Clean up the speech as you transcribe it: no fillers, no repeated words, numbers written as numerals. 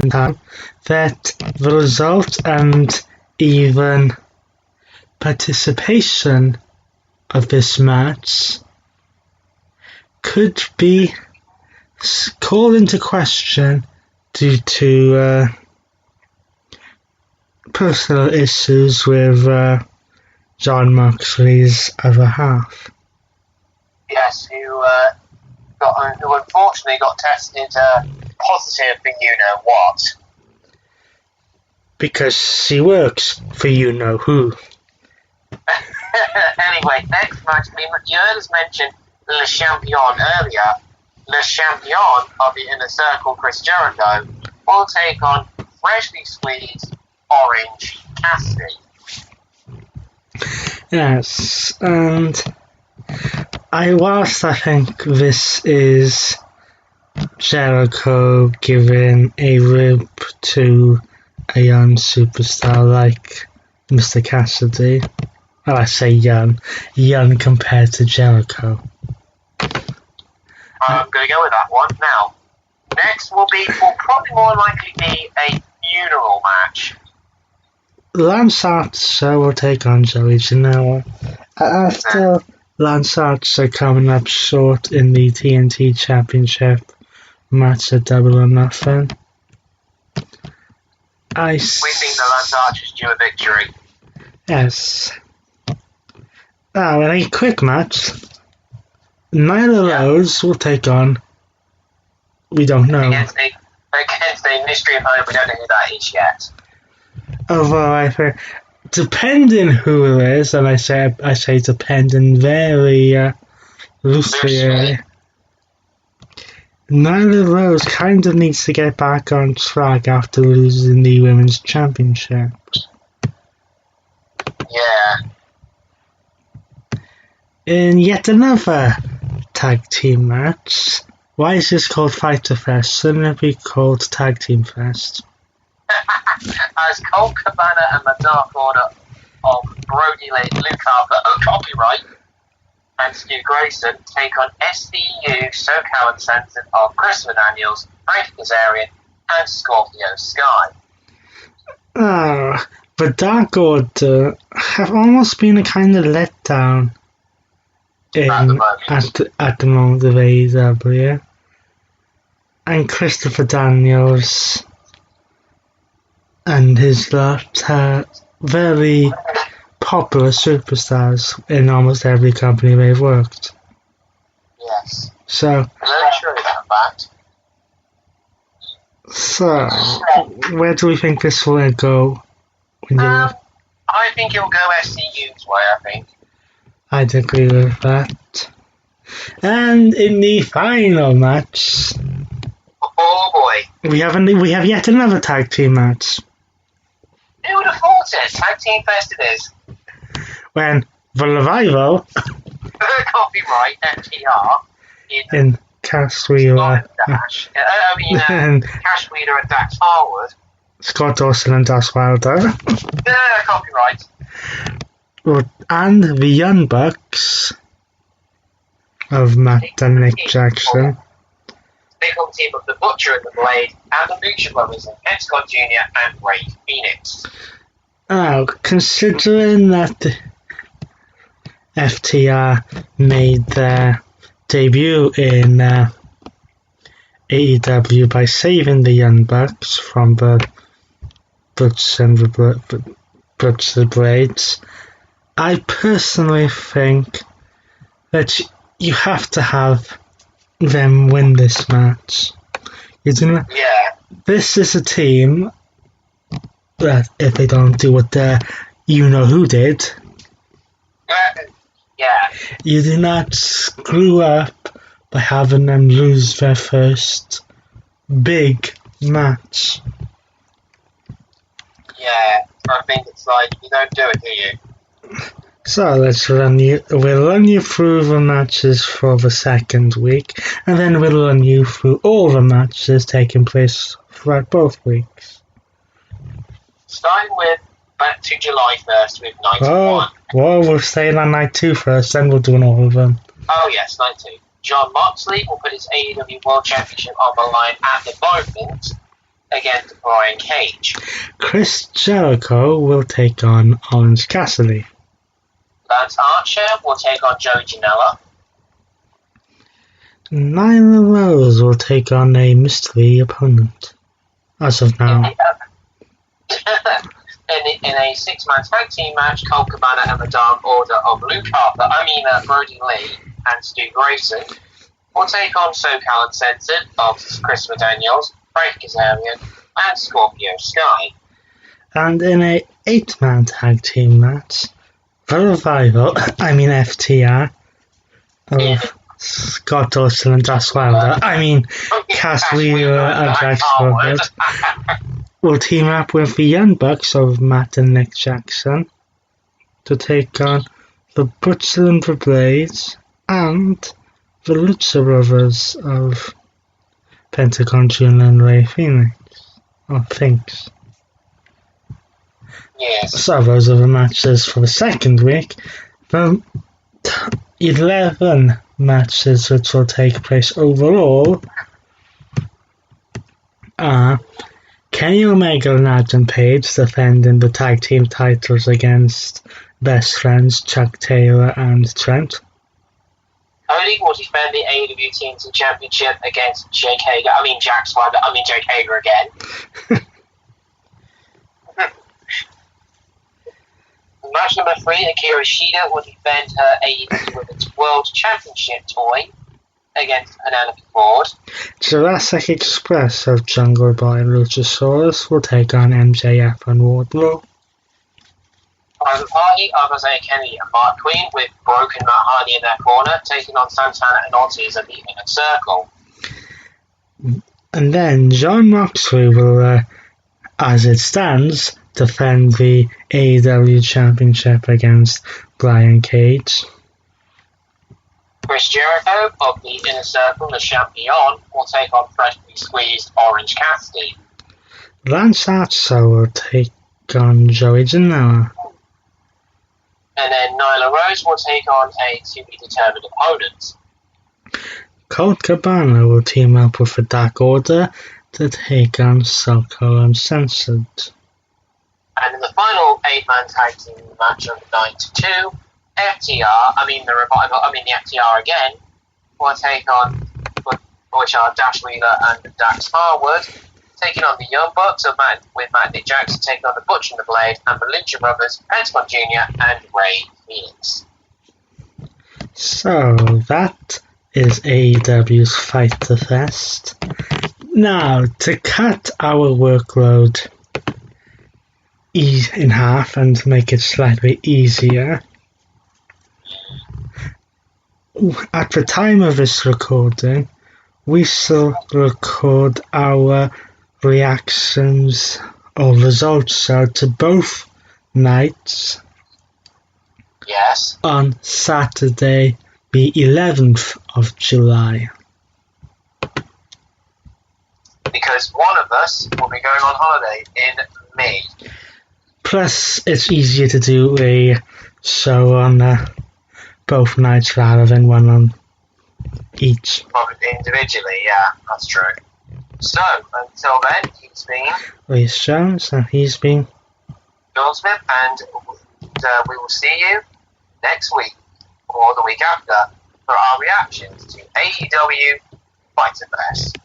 in time that the result and even participation of this match could be called into question due to personal issues with John Moxley's other half. Yes, who unfortunately got tested positive for you-know-what. Because she works for you-know-who. Anyway, next match, you heard us mention Le Champion earlier. Le Champion of the Inner Circle, Chris Jericho, will take on freshly squeezed Orange Cassidy. Yes, and whilst I think this is Jericho giving a rib to a young superstar like Mr. Cassidy, well, I say young compared to Jericho. I'm going to go with that one. Now, next will probably more likely be a funeral match. Lance Archer will take on Joey Janela. After Lance Archer coming up short in the TNT Championship match at Double or Nothing, we think that Lance Archer's due a victory. Yes. Now, in a quick match, neither of those will take on. We don't know. Against a mystery opponent, we don't know who that is yet. Although I think, depending who it is, and I say depending very loosely, neither of those kind of needs to get back on track after losing the Women's Championship. Yeah. In yet another tag team match, why is this called FyterFest? Shouldn't it be called Tag Team Fest? As Colt Cabana and the Dark Order of Brody Lee, Luke Harper, copyright, and Stu Grayson take on SCU, SoCal Uncensored of Christopher Daniels, Frankie Kazarian, and Scorpio Sky. The Dark Order have almost been a kind of letdown at the moment of AEW. And Christopher Daniels and his lot are very popular superstars in almost every company they've worked. Yes. So, very true of that fact. So, where do we think this will go? I think it'll go SCU's way, I think. I'd agree with that. And in the final match, oh boy, we have yet another tag team match. Who would have thought it? Tag Team Fest it is. When the Revival copyright FTR in Cash Wheeler Cash Wheeler and Dax Harwood, Scott Dawson and Dash Wilder, copyright, and the Young Bucks of Matt and Nick Jackson. They come team of the Butcher and the Blade and the Lucha Brothers and X-Scott Jr. and Ray Phoenix. Now, considering that the FTR made their debut in AEW by saving the Young Bucks from the Butcher and the Blades, I personally think that you have to have them win this match. This is a team that if they don't do what you-know-who did, you do not screw up by having them lose their first big match. Yeah, I think it's like, you don't do it, do you? So we'll run you through the matches for the second week, and then we'll run you through all the matches taking place throughout both weeks. Starting with back to July 1st with night 1. Well, we'll stay on night 2 first, then we'll do all of them. Oh yes, night 2. John Moxley will put his AEW World Championship on the line at the moment against Brian Cage. Chris Jericho will take on Orange Cassidy. Lance Archer will take on Joey Janela. Nyla Rose will take on a mystery opponent. As of now. In a six-man tag team match, Colt Cabana and the Dark Order of Brody Lee and Stu Grayson will take on SoCal Uncensored of Chris Daniels, Frank Kazarian, and Scorpio Sky. And in a 8-man tag team match, the Revival, FTR, of Scott Dawson and Josh Wilder, Cass Wheeler and Jack Swagger, will team up with the Young Bucks of Matt and Nick Jackson to take on the Butcher and the Blades and the Lucha Brothers of Pentagon Jr. and Ray Phoenix. Yes. So those are the matches for the second week. The 11 matches which will take place overall are Kenny Omega and Adam Page defending the tag team titles against best friends Chuck Taylor and Trent. Cody will defend the AEW Team Championship against Jack Swagger, Jake Hager again. Match number 3, Akira Shida will defend her AEW Women's World Championship toy against Penelope Ford. Jurassic Express of Jungle Boy and Luchasaurus will take on MJF and Wardlow. Private Party of Isaiah Kennedy and Mark Queen with Broken Matt Hardy in their corner, taking on Santana and Ortiz at the Inner Circle. And then John Moxley will, as it stands, defend the AEW Championship against Brian Cage. Chris Jericho of the Inner Circle, the champion, will take on freshly squeezed Orange Cassidy. Lance Archer will take on Joey Janela. And then Nyla Rose will take on a to-be-determined opponent. Colt Cabana will team up with the Dark Order to take on SoCal Uncensored. And in the final 8-man tag team match of the night 2, the FTR again, will take on, which are Dash Wheeler and Dax Harwood, taking on the Young Bucks with Matt Nick Jackson, taking on the Butcher and the Blade, and the Lucha Brothers, Pentagon Jr. and Ray Phoenix. So that is AEW's FyterFest. Now, to cut our workload in half and make it slightly easier, at the time of this recording, we shall record our reactions or results to both nights. Yes. On Saturday, the 11th of July. Because one of us will be going on holiday in May. Plus, it's easier to do a show on both nights rather than one on each. Probably individually, yeah, that's true. So, until then, he's been Reece Jones, and he's been John Smith, and we will see you next week or the week after for our reactions to AEW FyterFest.